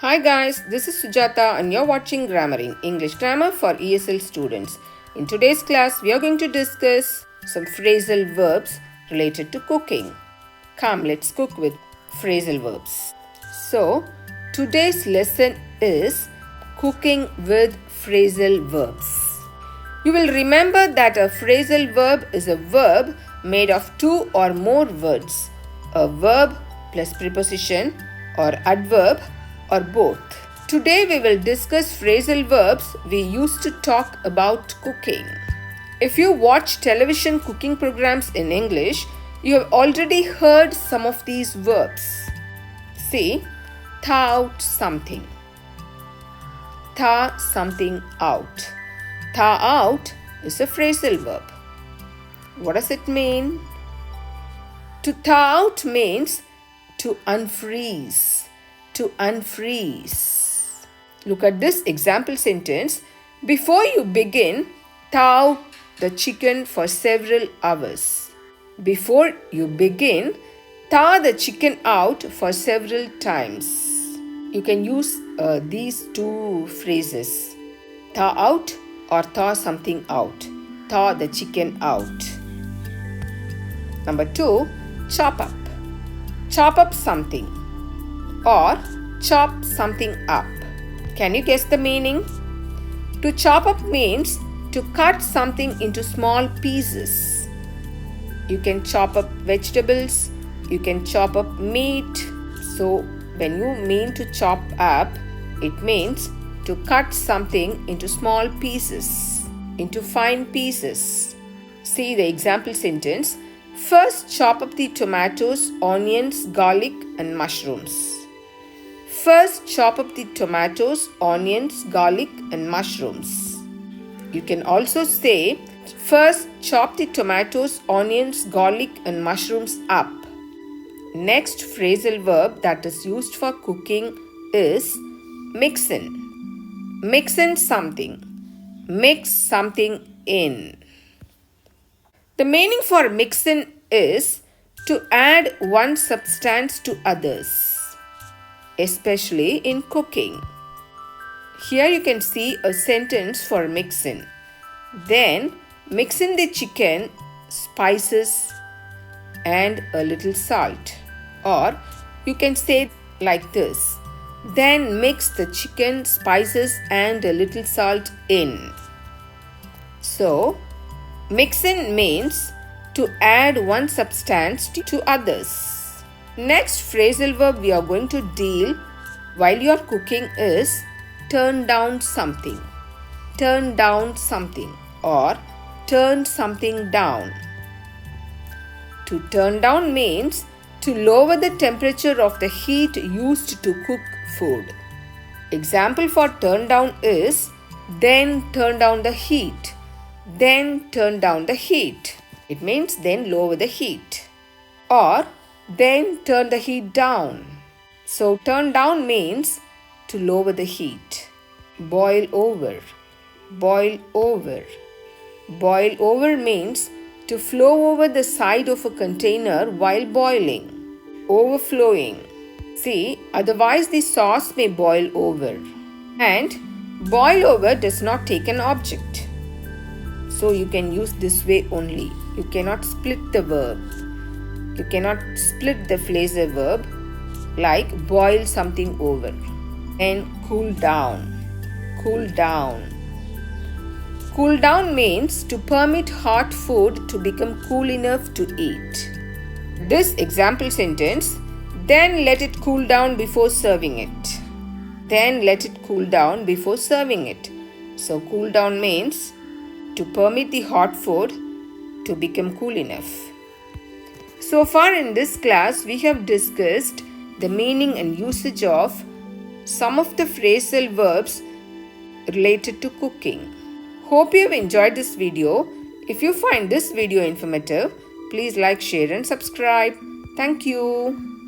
Hi guys, this is Sujata and you're watching GrammarENG, English grammar for ESL students. In today's class, we are going to discuss some phrasal verbs related to cooking. Come, let's cook with phrasal verbs. So, today's lesson is cooking with phrasal verbs. You will remember that a phrasal verb is a verb made of two or more words, a verb plus preposition or adverb or both. Today we will discuss phrasal verbs we use to talk about cooking. If you watch television cooking programs in English, you have already heard some of these verbs. See, thaw out something. Thaw something out. Thaw out is a phrasal verb. What does it mean? To thaw out means to unfreeze. To unfreeze. Look at this example sentence. Before you begin, thaw the chicken for several hours. Before you begin, thaw the chicken out for several times. You can use these two phrases. Thaw out or thaw something out. Thaw the chicken out. Number 2, chop up. Chop up something or chop something up. Can you guess the meaning? To chop up means to cut something into small pieces. You can chop up vegetables, you can chop up meat. So when you mean to chop up, it means to cut something into small pieces, into fine pieces. See the example sentence. First chop up the tomatoes, onions, garlic and mushrooms. First chop up the tomatoes, onions, garlic and mushrooms. You can also say, first chop the tomatoes, onions, garlic and mushrooms up. Next phrasal verb that is used for cooking is mix in. Mix in something. Mix something in. The meaning for mix in is to add one substance to others, especially in cooking. Here you can see a sentence for mix in. Then mix in the chicken, spices and a little salt. Or you can say like this. Then mix the chicken, spices and a little salt in. So, mix in means to add one substance to others. Next phrasal verb we are going to deal while you are cooking is turn down something. Turn down something or turn something down. To turn down means to lower the temperature of the heat used to cook food. Example for turn down is then turn down the heat. Then turn down the heat. It means then lower the heat. Or then turn the heat down. So turn down means to lower the heat. Boil over. Boil over. Boil over means to flow over the side of a container while boiling. Overflowing. See, otherwise the sauce may boil over. And boil over does not take an object. So you can use this way only. You cannot split the verb. You cannot split the phrasal verb like boil something over. And cool down. Cool down. Cool down means to permit hot food to become cool enough to eat. This example sentence, then let it cool down before serving it. Then let it cool down before serving it. So cool down means to permit the hot food to become cool enough. So far in this class, we have discussed the meaning and usage of some of the phrasal verbs related to cooking. Hope you have enjoyed this video. If you find this video informative, please like, share and subscribe. Thank you.